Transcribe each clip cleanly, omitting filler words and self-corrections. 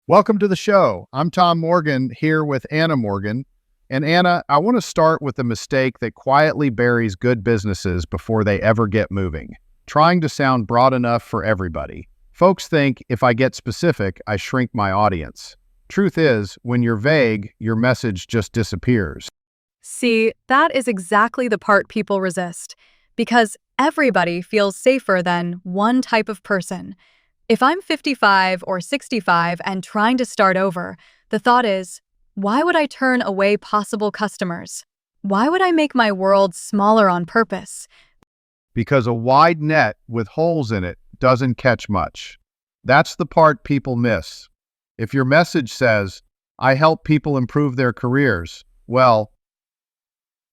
Welcome to the show. I'm Tom Morgan here with Anna Morgan. And Anna, I want to start with the mistake that quietly buries good businesses before they ever get moving, trying to sound broad enough for everybody. Folks think if I get specific, I shrink my audience. Truth is, when you're vague, your message just disappears. See, that is exactly the part people resist, because everybody feels safer than one type of person. If I'm 55 or 65 and trying to start over, the thought is, why would I turn away possible customers? Why would I make my world smaller on purpose? Because a wide net with holes in it doesn't catch much. That's the part people miss. If your message says, I help people improve their careers, well,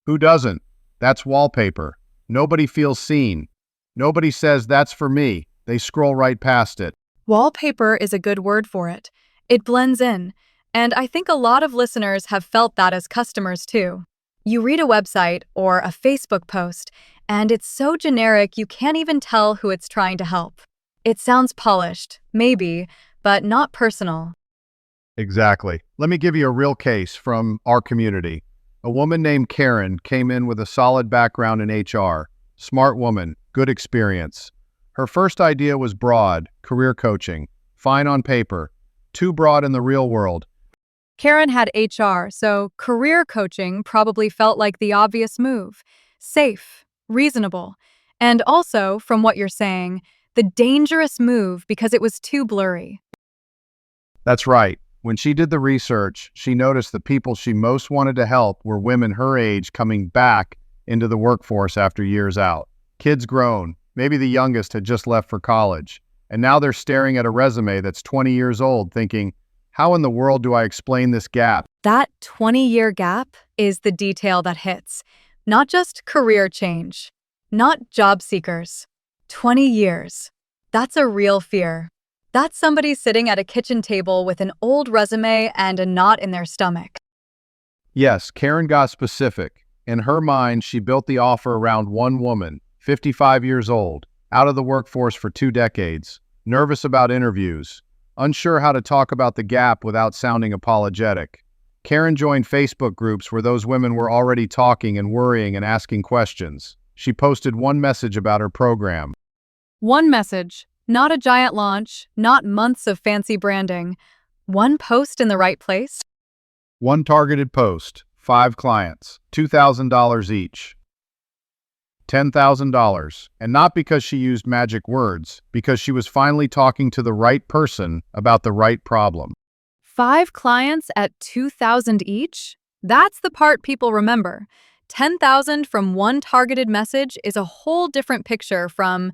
who doesn't? That's wallpaper. Nobody feels seen. Nobody says, that's for me. They scroll right past it. Wallpaper is a good word for it. It blends in, and I think a lot of listeners have felt that as customers too. You read a website or a Facebook post, and it's so generic you can't even tell who it's trying to help. It sounds polished, maybe, but not personal. Exactly. Let me give you a real case from our community. A woman named Karen came in with a solid background in HR. Smart woman, good experience. Her first idea was broad, career coaching, fine on paper, too broad in the real world. Karen had HR, so career coaching probably felt like the obvious move. Safe, reasonable, and also, from what you're saying, the dangerous move because it was too blurry. That's right. When she did the research, she noticed the people she most wanted to help were women her age coming back into the workforce after years out. Kids grown, maybe the youngest had just left for college, and now they're staring at a resume that's 20 years old thinking, how in the world do I explain this gap? That 20-year gap is the detail that hits. Not just career change, not job seekers. 20 years. That's a real fear. That's somebody sitting at a kitchen table with an old resume and a knot in their stomach. Yes, Karen got specific. In her mind, she built the offer around one woman, 55 years old, out of the workforce for 2 decades, nervous about interviews, unsure how to talk about the gap without sounding apologetic. Karen joined Facebook groups where those women were already talking and worrying and asking questions. She posted one message about her program. One message, not a giant launch, not months of fancy branding. One post in the right place? One targeted post, 5 clients, $2,000 each. $10,000, and not because she used magic words, because she was finally talking to the right person about the right problem. 5 clients at $2,000 each? That's the part people remember. 10,000 from one targeted message is a whole different picture from,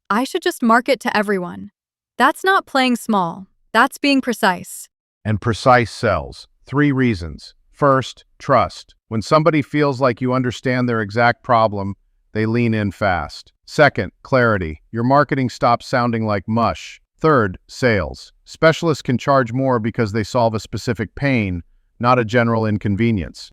I should just market to everyone. That's not playing small. That's being precise. And precise sells. 3 reasons. First, trust. When somebody feels like you understand their exact problem, they lean in fast. Second, clarity. Your marketing stops sounding like mush. Third, sales. Specialists can charge more because they solve a specific pain, not a general inconvenience.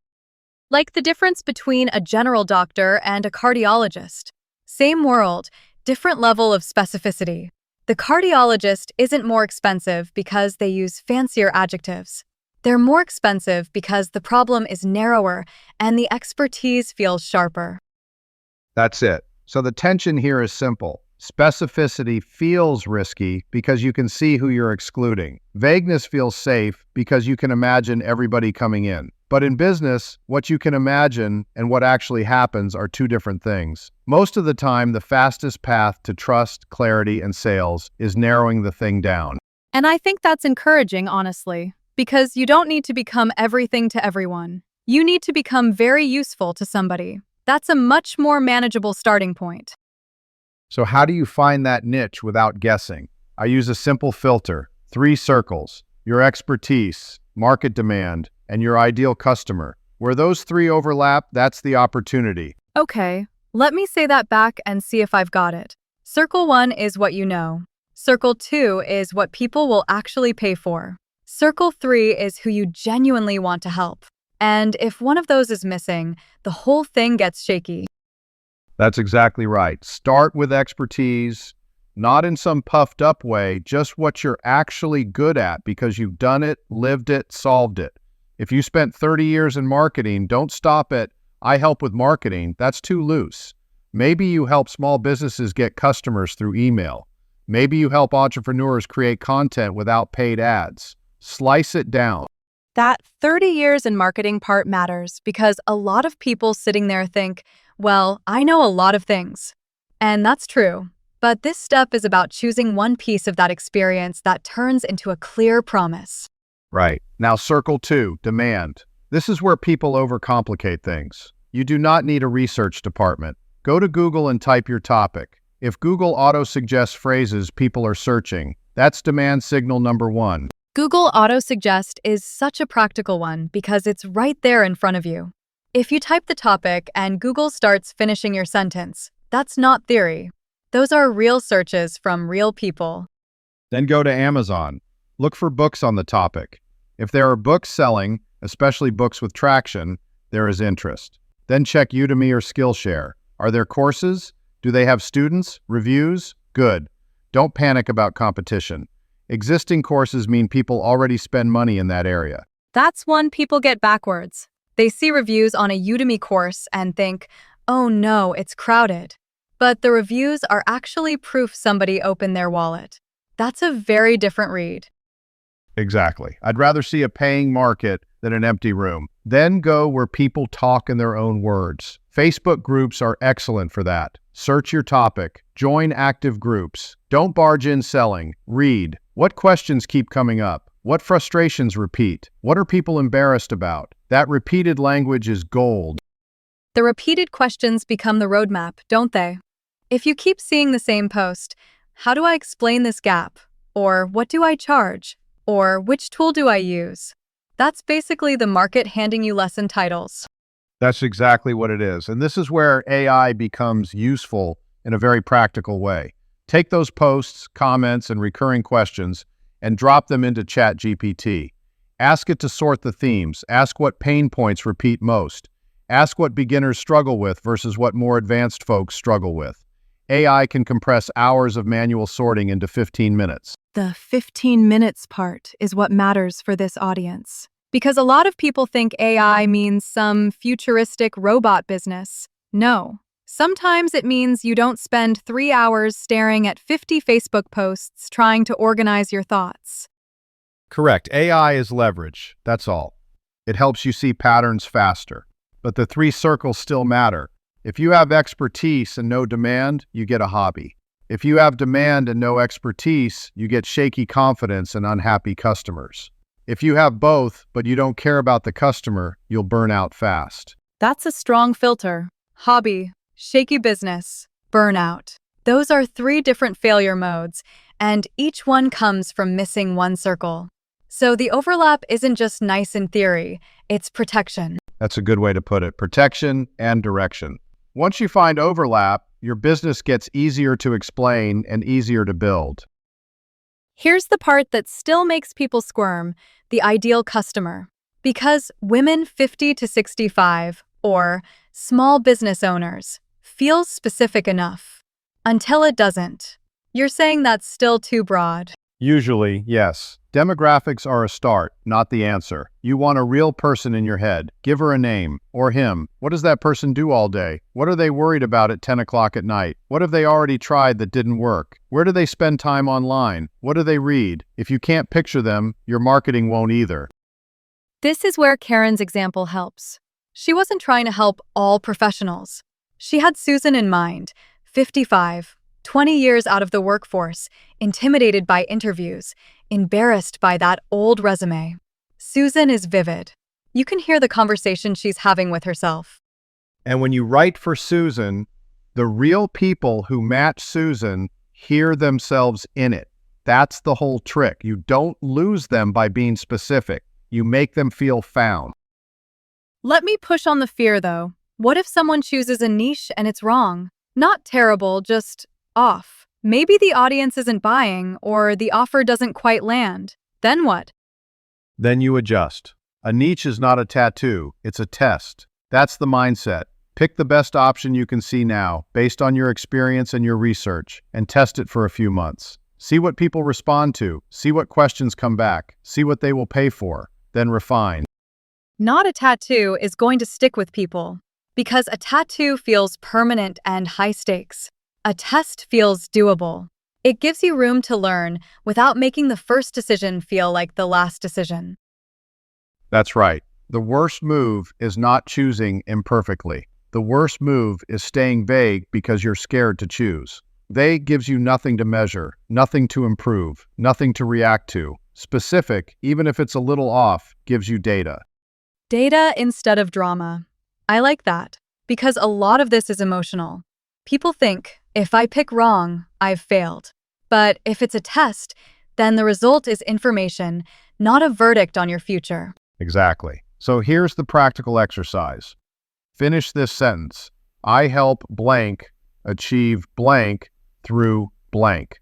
Like the difference between a general doctor and a cardiologist. Same world, different level of specificity. The cardiologist isn't more expensive because they use fancier adjectives. They're more expensive because the problem is narrower and the expertise feels sharper. That's it. So the tension here is simple. Specificity feels risky because you can see who you're excluding. Vagueness feels safe because you can imagine everybody coming in. But in business, what you can imagine and what actually happens are 2 different things. Most of the time, the fastest path to trust, clarity, and sales is narrowing the thing down. And I think that's encouraging, honestly, because you don't need to become everything to everyone. You need to become very useful to somebody. That's a much more manageable starting point. So how do you find that niche without guessing? I use a simple filter, 3 circles, your expertise, market demand, and your ideal customer. Where those 3 overlap, that's the opportunity. Okay, let me say that back and see if I've got it. Circle 1 is what you know. Circle 2 is what people will actually pay for. Circle 3 is who you genuinely want to help. And if one of those is missing, the whole thing gets shaky. That's exactly right. Start with expertise, not in some puffed up way, just what you're actually good at because you've done it, lived it, solved it. If you spent 30 years in marketing, don't stop at, I help with marketing. That's too loose. Maybe you help small businesses get customers through email. Maybe you help entrepreneurs create content without paid ads. Slice it down. That 30 years in marketing part matters because a lot of people sitting there think, well, I know a lot of things. And that's true. But this step is about choosing one piece of that experience that turns into a clear promise. Right. Now, circle 2, demand. This is where people overcomplicate things. You do not need a research department. Go to Google and type your topic. If Google auto-suggests phrases people are searching, that's demand signal number 1. Google Auto-Suggest is such a practical one because it's right there in front of you. If you type the topic and Google starts finishing your sentence, that's not theory. Those are real searches from real people. Then go to Amazon. Look for books on the topic. If there are books selling, especially books with traction, there is interest. Then check Udemy or Skillshare. Are there courses? Do they have students? Reviews? Good. Don't panic about competition. Existing courses mean people already spend money in that area. That's one people get backwards. They see reviews on a Udemy course and think, oh no, it's crowded. But the reviews are actually proof somebody opened their wallet. That's a very different read. Exactly. I'd rather see a paying market than an empty room. Then go where people talk in their own words. Facebook groups are excellent for that. Search your topic. Join active groups. Don't barge in selling. Read. What questions keep coming up? What frustrations repeat? What are people embarrassed about? That repeated language is gold. The repeated questions become the roadmap, don't they? If you keep seeing the same post, how do I explain this gap? Or what do I charge? Or which tool do I use? That's basically the market handing you lesson titles. That's exactly what it is. And this is where AI becomes useful in a very practical way. Take those posts, comments, and recurring questions and drop them into ChatGPT. Ask it to sort the themes. Ask what pain points repeat most. Ask what beginners struggle with versus what more advanced folks struggle with. AI can compress hours of manual sorting into 15 minutes. The 15 minutes part is what matters for this audience. Because a lot of people think AI means some futuristic robot business. No. Sometimes it means you don't spend 3 hours staring at 50 Facebook posts trying to organize your thoughts. Correct. AI is leverage. That's all. It helps you see patterns faster. But the 3 circles still matter. If you have expertise and no demand, you get a hobby. If you have demand and no expertise, you get shaky confidence and unhappy customers. If you have both, but you don't care about the customer, you'll burn out fast. That's a strong filter. Hobby, shaky business, burnout. Those are 3 different failure modes, and each one comes from missing one circle. So the overlap isn't just nice in theory, it's protection. That's a good way to put it. Protection and direction. Once you find overlap, your business gets easier to explain and easier to build. Here's the part that still makes people squirm, the ideal customer. Because women 50 to 65, or small business owners, feels specific enough. Until it doesn't. You're saying that's still too broad. Usually, yes. Demographics are a start, not the answer. You want a real person in your head. Give her a name, or him. What does that person do all day? What are they worried about at 10 o'clock at night? What have they already tried that didn't work? Where do they spend time online? What do they read? If you can't picture them, your marketing won't either. This is where Karen's example helps. She wasn't trying to help all professionals. She had Susan in mind, 55, 20 years out of the workforce, intimidated by interviews, embarrassed by that old resume. Susan is vivid. You can hear the conversation she's having with herself. And when you write for Susan, the real people who match Susan hear themselves in it. That's the whole trick. You don't lose them by being specific. You make them feel found. Let me push on the fear, though. What if someone chooses a niche and it's wrong? Not terrible, just off. Maybe the audience isn't buying, or the offer doesn't quite land. Then what? Then you adjust. A niche is not a tattoo, it's a test. That's the mindset. Pick the best option you can see now, based on your experience and your research, and test it for a few months. See what people respond to, see what questions come back, see what they will pay for, then refine. Not a tattoo is going to stick with people, because a tattoo feels permanent and high stakes. A test feels doable. It gives you room to learn without making the first decision feel like the last decision. That's right. The worst move is not choosing imperfectly. The worst move is staying vague because you're scared to choose. Vague gives you nothing to measure, nothing to improve, nothing to react to. Specific, even if it's a little off, gives you data. Data instead of drama. I like that, because a lot of this is emotional. People think, if I pick wrong, I've failed. But if it's a test, then the result is information, not a verdict on your future. Exactly. So here's the practical exercise. Finish this sentence. I help blank achieve blank through blank.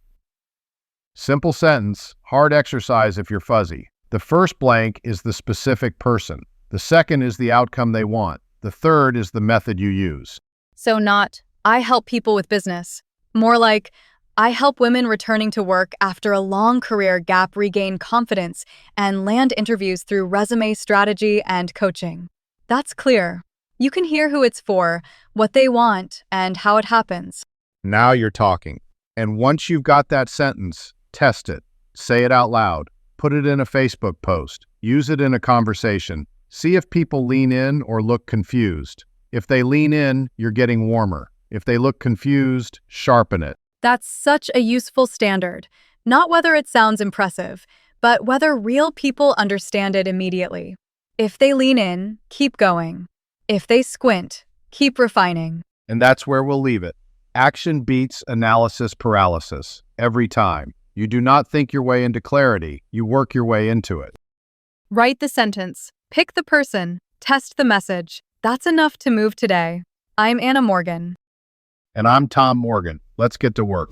Simple sentence, hard exercise if you're fuzzy. The first blank is the specific person. The second is the outcome they want. The third is the method you use. So not, I help people with business. More like, I help women returning to work after a long career gap regain confidence and land interviews through resume strategy and coaching. That's clear. You can hear who it's for, what they want, and how it happens. Now you're talking. And once you've got that sentence, test it. Say it out loud. Put it in a Facebook post. Use it in a conversation. See if people lean in or look confused. If they lean in, you're getting warmer. If they look confused, sharpen it. That's such a useful standard. Not whether it sounds impressive, but whether real people understand it immediately. If they lean in, keep going. If they squint, keep refining. And that's where we'll leave it. Action beats analysis paralysis every time. You do not think your way into clarity, you work your way into it. Write the sentence, pick the person, test the message. That's enough to move today. I'm Anna Morgan. And I'm Tom Morgan. Let's get to work.